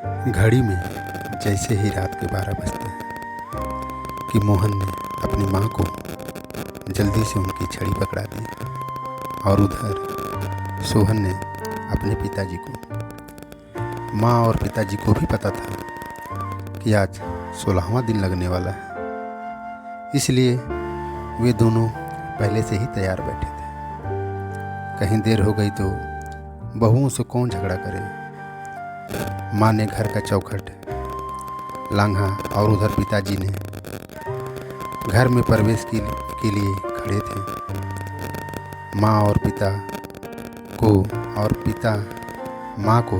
घड़ी में जैसे ही रात के 12 बजते हैं कि मोहन ने अपनी माँ को जल्दी से उनकी छड़ी पकड़ा दी और उधर सोहन ने अपने पिताजी को, माँ और पिताजी को भी पता था कि आज 16वां दिन लगने वाला है, इसलिए वे दोनों पहले से ही तैयार बैठे थे। कहीं देर हो गई तो बहुओं से कौन झगड़ा करे। माँ ने घर का चौखट लांघा और उधर पिताजी ने घर में प्रवेश के लिए खड़े थे। माँ और पिता माँ को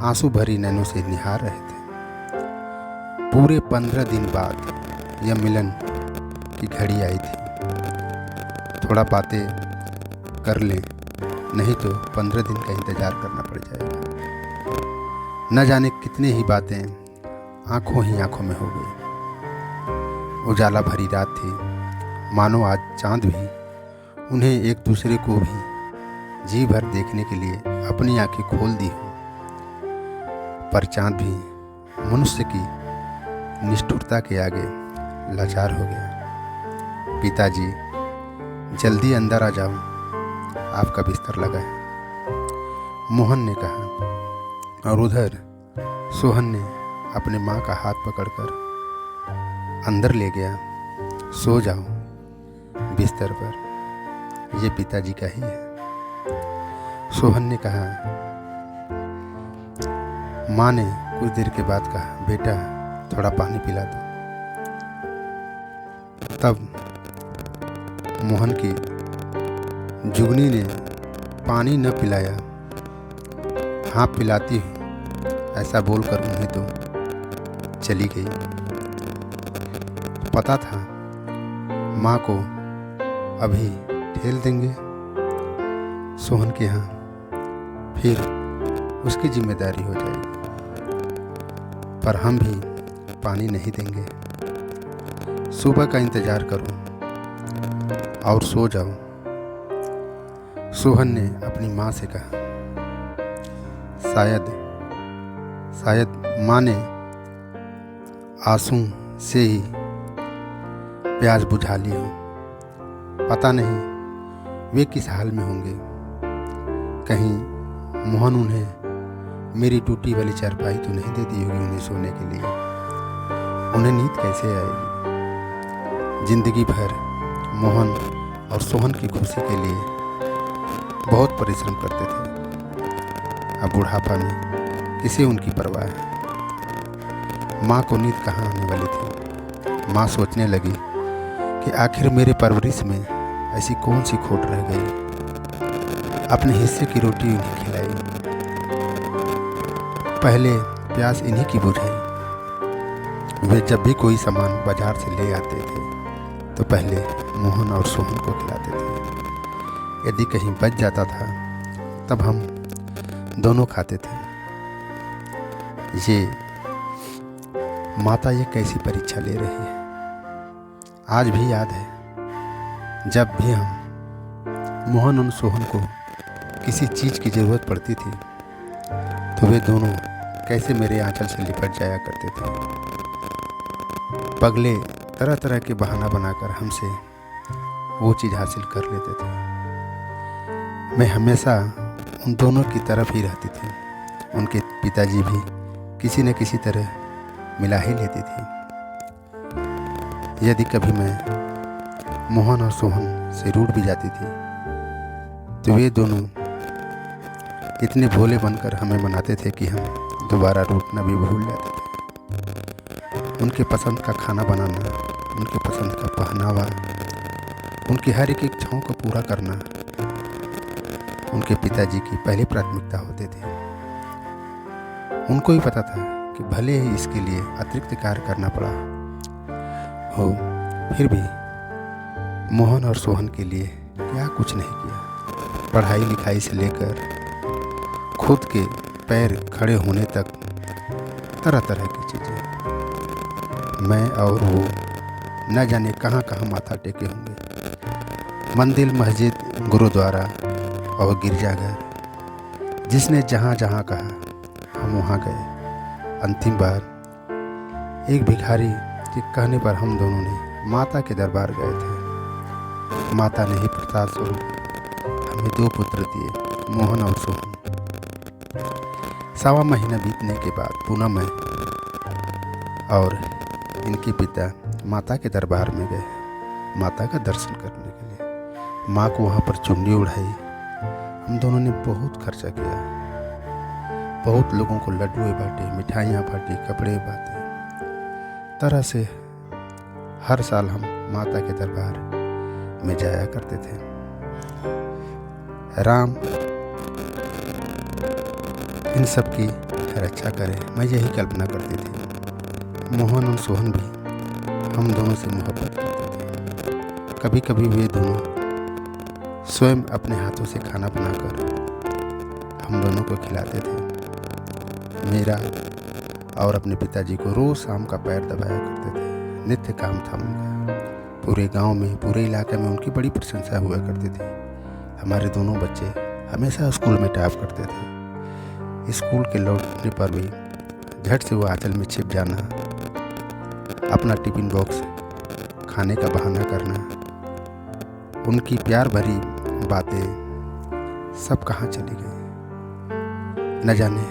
आंसू भरी नैनों से निहार रहे थे। पूरे 15 दिन बाद यह मिलन की घड़ी आई थी। थोड़ा बातें कर लें, नहीं तो 15 दिन का इंतज़ार करना पड़ जाएगा। न जाने कितने ही बातें आंखों ही आंखों में हो गई। उजाला भरी रात थी, मानो आज चांद भी उन्हें एक दूसरे को भी जी भर देखने के लिए अपनी आंखें खोल दी हो। पर चांद भी मनुष्य की निष्ठुरता के आगे लाचार हो गया। पिताजी, जल्दी अंदर आ जाओ, आपका बिस्तर लगा है, मोहन ने कहा। और उधर सोहन ने अपने माँ का हाथ पकड़कर अंदर ले गया। सो जाओ बिस्तर पर, ये पिताजी का ही है। सोहन ने कहा। माँ ने कुछ देर के बाद कहा, बेटा थोड़ा पानी पिला दो। तब मोहन की जुगनी ने पानी न पिलाया, हाँ पिलाती हूँ, ऐसा बोलकर उन्हें तो चली गई। पता था माँ को अभी ठेल देंगे सोहन के यहाँ, फिर उसकी जिम्मेदारी हो जाएगी। पर हम भी पानी नहीं देंगे, सुबह का इंतज़ार करो और सो जाओ। सोहन ने अपनी माँ से कहा। शायद माँ ने आंसू से ही प्यास बुझा ली हो। पता नहीं वे किस हाल में होंगे। कहीं मोहन उन्हें मेरी टूटी वाली चारपाई तो नहीं दे दी होगी उन्हें सोने के लिए। उन्हें नींद कैसे आएगी। जिंदगी भर मोहन और सोहन की खुशी के लिए बहुत परिश्रम करते थे। अब बुढ़ापा में किसे उनकी परवाह है। माँ को नींद कहाँ आने वाली थी। माँ सोचने लगी कि आखिर मेरे परवरिश में ऐसी कौन सी खोट रह गई। अपने हिस्से की रोटी उन्हें खिलाई, पहले प्यास इन्हीं की बुझाई। वे जब भी कोई सामान बाजार से ले आते थे तो पहले मोहन और सोहन को खिलाते थे। यदि कहीं बच जाता था तब हम दोनों खाते थे। ये माता ये कैसी परीक्षा ले रही है। आज भी याद है जब भी हम मोहन और सोहन को किसी चीज़ की ज़रूरत पड़ती थी तो वे दोनों कैसे मेरे आंचल से लिपट जाया करते थे। पगले तरह तरह के बहाना बनाकर हमसे वो चीज़ हासिल कर लेते थे। मैं हमेशा उन दोनों की तरफ ही रहती थी। उनके पिताजी भी किसी न किसी तरह मिला ही लेती थी। यदि कभी मैं मोहन और सोहन से रूठ भी जाती थी तो वे दोनों इतने भोले बनकर हमें मनाते थे कि हम दोबारा रूठना भी भूल जाते थे। उनके पसंद का खाना बनाना, उनके पसंद का पहनावा, उनकी हर एक इच्छाओं को पूरा करना उनके पिताजी की पहली प्राथमिकता होते थे। उनको ही पता था कि भले ही इसके लिए अतिरिक्त कार्य करना पड़ा हो, फिर भी मोहन और सोहन के लिए क्या कुछ नहीं किया। पढ़ाई लिखाई से लेकर खुद के पैर खड़े होने तक तरह तरह की चीज़ें। मैं और वो न जाने कहाँ कहाँ माथा टेके होंगे। मंदिर, मस्जिद, गुरुद्वारा और गिरजाघर, जिसने जहाँ जहाँ कहा हम वहाँ गए। अंतिम बार एक भिखारी के कहने पर हम दोनों ने माता के दरबार गए थे। माता ने ही प्रसाद स्वरूप हमें 2 पुत्र दिए, मोहन और सोहन। सवा महीना बीतने के बाद पुनः मैं और इनके पिता माता के दरबार में गए, माता का दर्शन करने के लिए। माँ को वहाँ पर चुन्नी उड़ाई। हम दोनों ने बहुत खर्चा किया, बहुत लोगों को लड्डू बांटे, मिठाइयाँ बांटी, कपड़े बांटे। तरह से हर साल हम माता के दरबार में जाया करते थे। राम इन सब की रक्षा करे, मैं यही कल्पना करती थी। मोहन और सोहन भी हम दोनों से मोहब्बत करते थे। कभी कभी वे दोनों स्वयं अपने हाथों से खाना बनाकर हम दोनों को खिलाते थे। मेरा और अपने पिताजी को रोज़ शाम का पैर दबाया करते थे। नित्य काम था उनका। पूरे गांव में, पूरे इलाके में उनकी बड़ी प्रशंसा हुआ करती थी। हमारे दोनों बच्चे हमेशा स्कूल में टॉप करते थे। स्कूल के लौटने पर भी झट से वो आंचल में छिप जाना, अपना टिफिन बॉक्स खाने का बहाना करना, उनकी प्यार भरी बातें सब कहाँ चली गई। न जाने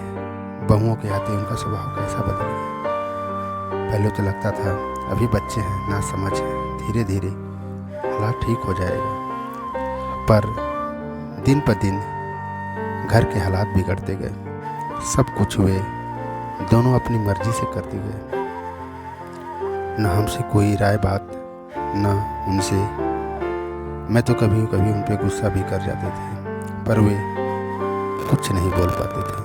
बहुओं के आते उनका स्वभाव कैसा बदल गया। पहले तो लगता था अभी बच्चे हैं, ना समझ है, धीरे धीरे हालात ठीक हो जाएगा। पर दिन पर दिन घर के हालात बिगड़ते गए। सब कुछ वे दोनों अपनी मर्जी से करते गए। न हमसे कोई राय बात, न उनसे। मैं तो कभी कभी उन पर गुस्सा भी कर जाते थे, पर वे कुछ नहीं बोल पाते थे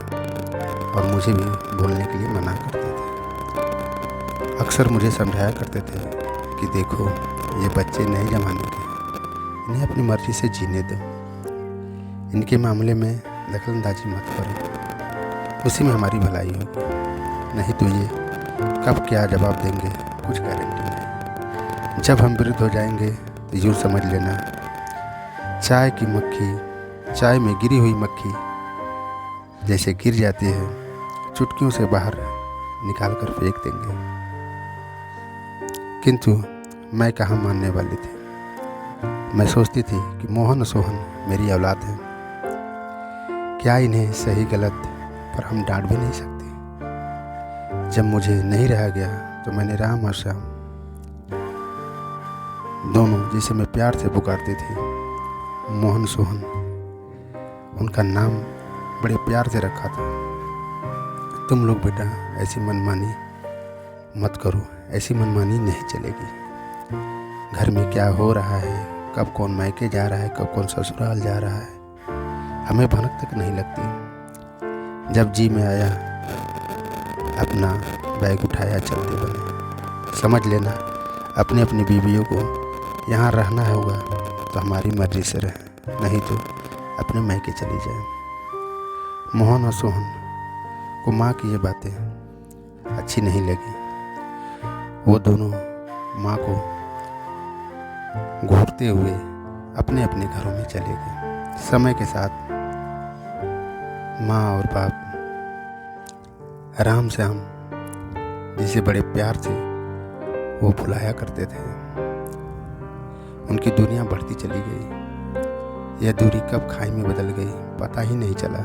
और मुझे भी बोलने के लिए मना करते थे। अक्सर मुझे समझाया करते थे कि देखो, ये बच्चे नए ज़माने के, इन्हें अपनी मर्जी से जीने दो, इनके मामले में दखलंदाजी मत करो, उसी में हमारी भलाई होगी। नहीं तो ये कब क्या जवाब देंगे, कुछ गारंटी नहीं। जब हम विरुद्ध हो जाएंगे तो यूँ समझ लेना, चाय में गिरी हुई मक्खी जैसे गिर जाती है, चुटकियों से बाहर निकाल कर फेंक देंगे। किंतु मैं कहाँ मानने वाली थी। मैं सोचती थी कि मोहन और सोहन मेरी औलाद हैं, क्या इन्हें सही गलत पर हम डांट भी नहीं सकते। जब मुझे नहीं रहा गया तो मैंने राम और श्याम दोनों, जिसे मैं प्यार से पुकारती थी, मोहन सोहन, उनका नाम बड़े प्यार से रखा था। तुम लोग बेटा ऐसी मनमानी मत करो, ऐसी मनमानी नहीं चलेगी। घर में क्या हो रहा है, कब कौन मायके जा रहा है, कब कौन ससुराल जा रहा है, हमें भनक तक नहीं लगती। जब जी में आया अपना बैग उठाया, चलते बने। समझ लेना, अपनी अपनी बीवियों को यहाँ रहना होगा तो हमारी मर्जी से रहें, नहीं तो अपने मायके चली जाए। मोहन और सोहन को माँ की ये बातें अच्छी नहीं लगी। वो दोनों माँ को घूरते हुए अपने अपने घरों में चले गए। समय के साथ माँ और बाप राम श्याम, जिसे बड़े प्यार से वो बुलाया करते थे, उनकी दुनिया बढ़ती चली गई। यह दूरी कब खाई में बदल गई पता ही नहीं चला।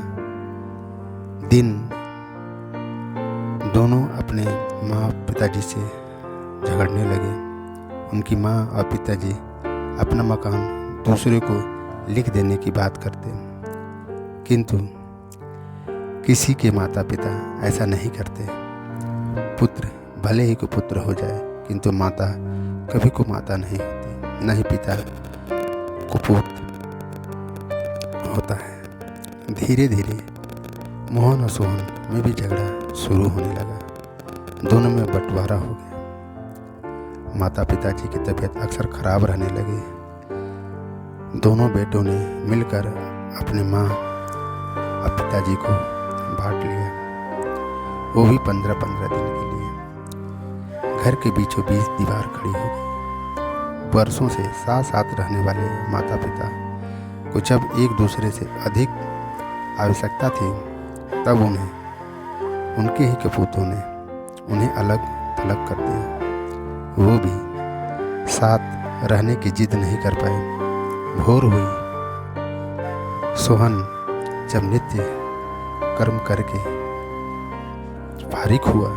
दिन दोनों अपने माँ पिताजी से झगड़ने लगे। उनकी माँ और पिताजी अपना मकान दूसरे को लिख देने की बात करते, किंतु किसी के माता पिता ऐसा नहीं करते। पुत्र भले ही को पुत्र हो जाए, किंतु माता कभी को माता नहीं होती, न ही पिता को पुत्र होता है। धीरे धीरे मोहन और सोहन में भी झगड़ा शुरू होने लगा। दोनों में बंटवारा हो गया। माता पिताजी की तबीयत अक्सर खराब रहने लगी। दोनों बेटों ने मिलकर अपने माँ और पिताजी को बांट लिया, वो भी 15-15 दिन के लिए। घर के बीचों बीच दीवार खड़ी हो गई। वर्षों से साथ साथ रहने वाले माता पिता को जब एक दूसरे से अधिक आवश्यकता थी, तब उन्हें उनके ही कपूतों ने उन्हें अलग थलग कर दिया। वो भी साथ रहने की जिद नहीं कर पाए। भोर हुई। सोहन जब नित्य कर्म करके फारिग हुआ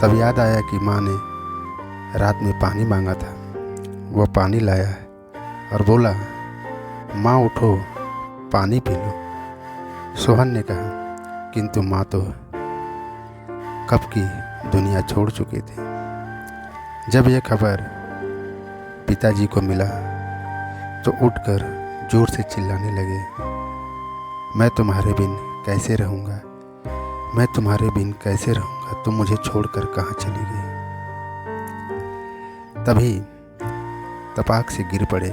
तब याद आया कि माँ ने रात में पानी मांगा था। वह पानी लाया और बोला, माँ उठो, पानी पी लो। सोहन ने कहा, किंतु माँ तो कब की दुनिया छोड़ चुकी थी। जब यह खबर पिताजी को मिला तो उठकर जोर से चिल्लाने लगे, मैं तुम्हारे बिन कैसे रहूँगा, मैं तुम्हारे बिन कैसे रहूँगा, तुम मुझे छोड़कर कहाँ चली गई। तभी तपाक से गिर पड़े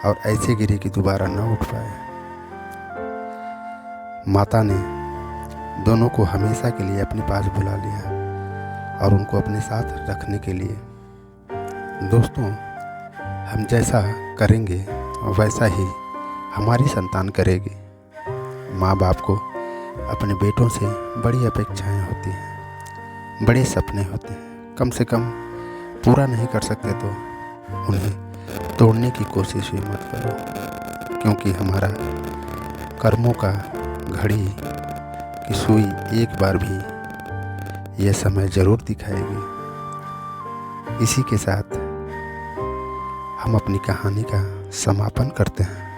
और ऐसे गिरे कि दोबारा न उठ पाए। माता ने दोनों को हमेशा के लिए अपने पास बुला लिया और उनको अपने साथ रखने के लिए। दोस्तों, हम जैसा करेंगे वैसा ही हमारी संतान करेगी। माँ बाप को अपने बेटों से बड़ी अपेक्षाएं होती हैं, बड़े सपने होते हैं। कम से कम पूरा नहीं कर सकते तो उन्हें तोड़ने की कोशिश भी मत करो, क्योंकि हमारा कर्मों का घड़ी की सुई एक बार भी यह समय ज़रूर दिखाएगी। इसी के साथ हम अपनी कहानी का समापन करते हैं।